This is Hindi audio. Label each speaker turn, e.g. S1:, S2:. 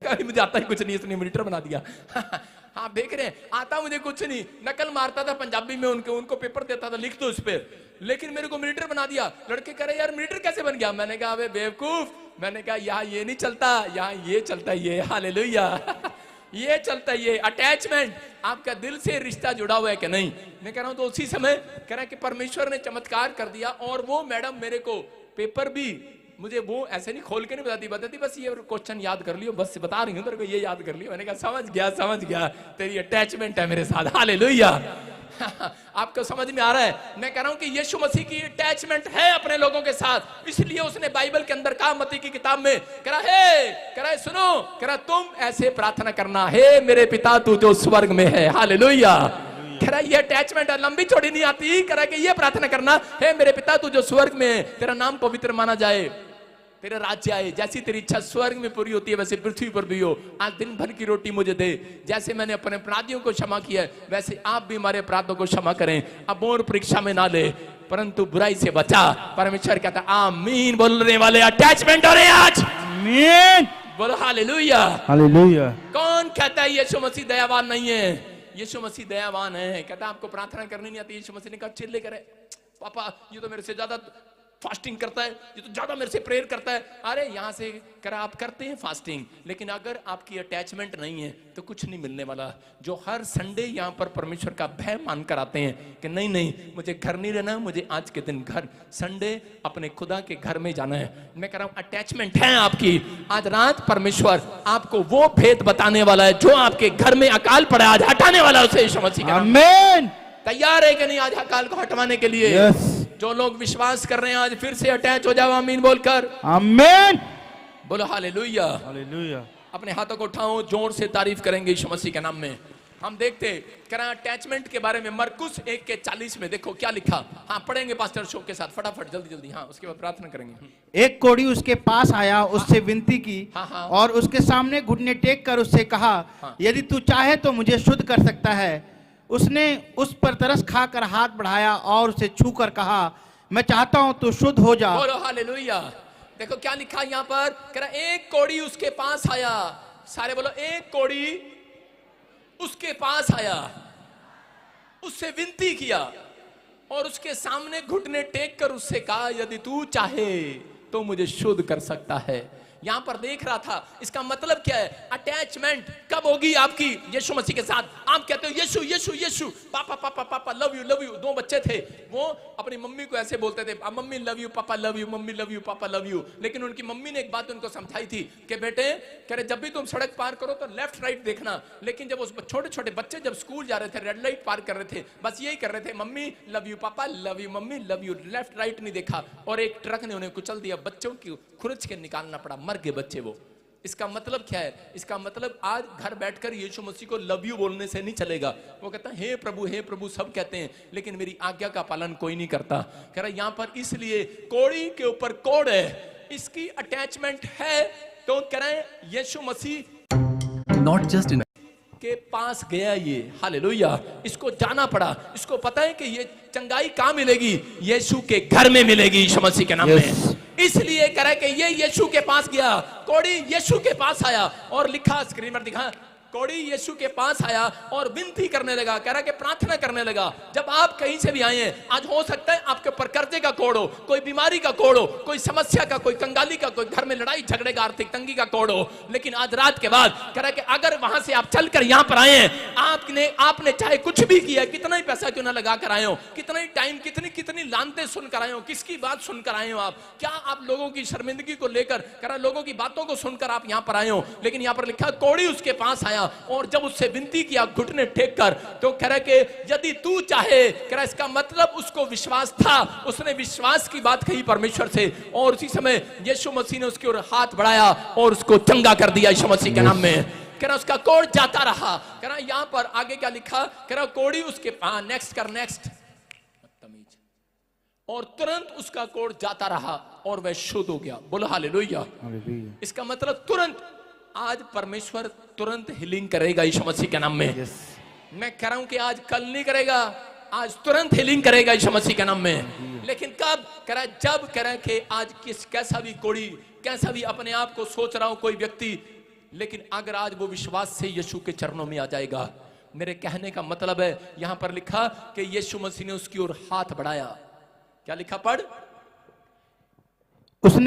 S1: कहा मुझे आता ही कुछ नहीं, इसने मॉनिटर बना दिया। हाँ देख रहे हैं, आता मुझे कुछ नहीं, नकल मारता था पंजाबी में, उनको पेपर देता था, लिख दो उस पर, लेकिन मेरे को मॉनिटर बना दिया। लड़के कह रहे यार मॉनिटर कैसे बन गया? मैंने कहा अबे बेवकूफ, मैंने कहा यहाँ ये नहीं चलता, यहाँ ये चलता, ये हालेलुया ये चलता, ये अटैचमेंट, आपका दिल से रिश्ता जुड़ा हुआ है कि नहीं। मैं कह रहा हूं तो उसी समय कह रहा है कि परमेश्वर ने चमत्कार कर दिया। और वो मैडम मेरे को पेपर भी मुझे वो ऐसे नहीं खोल के नहीं बताती बस ये क्वेश्चन याद कर लियो, बस बता रही हूँ तेरे को, ये याद कर लियो। मैंने कहा समझ गया तेरी अटैचमेंट है मेरे साथ, हालेलुया। आपको समझ में आ रहा है? मैं कह रहा हूं कि यीशु मसीह की अटैचमेंट है अपने लोगों के साथ, इसलिए उसने बाइबल के अंदर कहा, मत्ती की किताब में कह रहा सुनो, कह रहा तुम ऐसे प्रार्थना करना, हे मेरे पिता तू जो स्वर्ग में है, हालेलुया। कह रहा ये अटैचमेंट लंबी चौड़ी नहीं आती, कह रहा कि ये प्रार्थना करना, हे मेरे पिता तू जो स्वर्ग में है, तेरा नाम पवित्र माना जाए, तेरा राज्य आए, जैसी तेरी इच्छा स्वर्ग में पूरी होती है वैसे पृथ्वी पर भी हो। आज दिन भर की रोटी मुझे दे, जैसे मैंने अपने अपराधियों को क्षमा किया है वैसे आप भी हमारे अपराधों को क्षमा करें। अब और परीक्षा में ना ले, परंतु बुराई से बचा। परमेश्वर कहता आमीन बोलने वाले अटैचमेंट हो रहे हैं आज, आमीन बोलो, हालेलुया हालेलुया। कौन कहता है यीशु मसीह दयावान नहीं है? यीशु मसीह दयावान है। कहता आपको प्रार्थना करनी नहीं आती, यीशु मसीह ने कहा चिल्ले करे, पापा ये तो मेरे से ज्यादा फास्टिंग करता है, ये तो ज्यादा मेरे से प्रेयर करता है। अरे यहां से कर आप करते हैं फास्टिंग, लेकिन अगर आपकी अटैचमेंट नहीं है तो कुछ नहीं मिलने वाला। जो हर संडे यहां पर परमेश्वर का भय मानकर आते हैं कि नहीं नहीं मुझे घर नहीं रहना, मुझे आज के दिन घर संडे अपने खुदा के घर में जाना है। मैं कह रहा हूं अटैचमेंट है आपकी। आज रात परमेश्वर आपको वो भेद बताने वाला है जो आपके घर में अकाल पड़ा आज हटाने वाला है उसे यीशु मसीह का नाम। आमीन। तैयार है कि नहीं आज अकाल को हटवाने के लिए? जो लोग विश्वास कर रहे हैं आज फिर से अटैच हो जाओ, आमीन बोलकर, आमीन बोलो, हालेलुया हालेलुया। अपने हाथों को उठाओ, जोर से तारीफ करेंगे यीशु मसीह के नाम में। हम देखते करें अटैचमेंट के बारे में मरकुस 1:40 में देखो क्या लिखा। हाँ पढ़ेंगे पास्टर शो के साथ, फटाफट जल्दी जल्दी। हाँ उसके बाद प्रार्थना करेंगे।
S2: एक कोढ़ी उसके पास आया, उससे विनती की,
S1: हाँ।
S2: और उसके सामने घुटने टेक कर उससे कहा, यदि तू चाहे तो मुझे शुद्ध कर सकता है। उसने उस पर तरस खाकर हाथ बढ़ाया और उसे छू कर कहा, मैं चाहता हूं तू शुद्ध हो जा।
S1: बोलो हालेलुया। देखो क्या लिखा यहाँ पर, कह रहा एक कोढ़ी उसके पास आया। सारे बोलो, एक कोढ़ी उसके पास आया, उससे विनती किया और उसके सामने घुटने टेक कर उससे कहा, यदि तू चाहे तो मुझे शुद्ध कर सकता है। यहां पर देख रहा था, इसका मतलब क्या है? अटैचमेंट कब होगी आपकी यीशु मसीह के साथ? आप कहते हो यीशु यीशु यीशु, पापा पापा पापा लव यू लव यू। दो बच्चे थे, वो अपनी मम्मी को ऐसे बोलते थे, मम्मी लव यू पापा love you, mummy love you पापा लव यू। लेकिन उनकी मम्मी ने एक बात उनको समझाई थी कि बेटे कह रहे जब भी तुम सड़क पार करो तो लेफ्ट राइट देखना। लेकिन जब उस छोटे छोटे बच्चे जब स्कूल जा रहे थे, रेड लाइट पार कर रहे थे, बस यही कर रहे थे, मम्मी लव यू पापा love you, mummy love you, left right नहीं देखा। और एक ट्रक ने उन्हें कुचल दिया, बच्चों की खुरच के निकालना पड़ा, मर गए बच्चे वो। इसका मतलब क्या है? इसका मतलब आज घर बैठकर यीशु मसीह को लव यू बोलने से नहीं चलेगा। वो कहता है हे प्रभु सब कहते हैं, लेकिन मेरी आज्ञा का पालन कोई नहीं करता। कह रहा यहां पर इसलिए कोड़ी के ऊपर कोड़ है, इसकी अटैचमेंट है। तो कह रहे हैं यीशु मसीह नॉट जस्ट इन के पास गया, ये हालेलुया, इसको जाना पड़ा। इसको पता है कि ये चंगाई कहां मिलेगी? यीशु के घर में मिलेगी यीशु मसीह के नाम में। इसलिए कह रहा है कि ये यीशु के पास गया, कोड़ी यीशु के पास आया, और लिखा स्क्रीन पर दिखा, कोड़ी यीशु के पास आया और विनती करने लगा। कह रहा कि प्रार्थना करने लगा। जब आप कहीं से भी आए हैं, आज हो सकता है आपके ऊपर कर्जे का कोड़ हो, कोई बीमारी का कोड़ हो, कोई समस्या का, कोई कंगाली का, कोई घर में लड़ाई झगड़े का, आर्थिक तंगी का कोड़ हो। लेकिन आज रात के बाद कह रहा कि अगर वहां से आप चलकर यहां पर आए हैं, आपने चाहे कुछ भी किया, कितना ही पैसा क्यों ना लगा कर आए हो, कितना ही टाइम, कितनी लानतें सुनकर आए हो, किसकी बात सुनकर आए हो, आप क्या आप लोगों की शर्मिंदगी को लेकर, कह रहा लोगों की बातों को सुनकर आप यहां पर आए हो। लेकिन यहां पर लिखा कोड़ी उसके पास आया और जब उससे विनती किया घुटने टेक कर, तो कह रहा कि यदि तू चाहे, कह रहा इसका मतलब उसको विश्वास था, उसने विश्वास की बात कही परमेश्वर से, और उसी समय यीशु मसीह ने उसके ओर हाथ बढ़ाया और उसको चंगा कर दिया यीशु मसीह के नाम में। कह रहा उसका कोड़ जाता रहा। कह रहा यहां पर आगे क्या लिखा, कह रहा कोड़ी उसके नेक्स्ट कर, नेक्स्ट तमीज, और तुरंत उसका कोड़ जाता रहा और वह शुद्ध हो गया। बोलो हालेलुया। इसका मतलब तुरंत, आज परमेश्वर तुरंत हीलिंग करेगा यीशु मसीह के नाम में। मैं कह रहा हूं कि आज कल नहीं करेगा, आज तुरंत हीलिंग करेगा यीशु मसीह के नाम में। लेकिन कब? कह रहा जब कह रहा कि आज कैसा भी कोड़ी, कैसा भी अपने आप को सोच रहा हो कोई व्यक्ति लेकिन अगर आज वो विश्वास से यीशु के चरणों में आ जाएगा, मेरे कहने का मतलब है यहां पर लिखा कि यीशु मसीह ने उसकी ओर हाथ बढ़ाया। क्या लिखा पढ़?
S2: उसने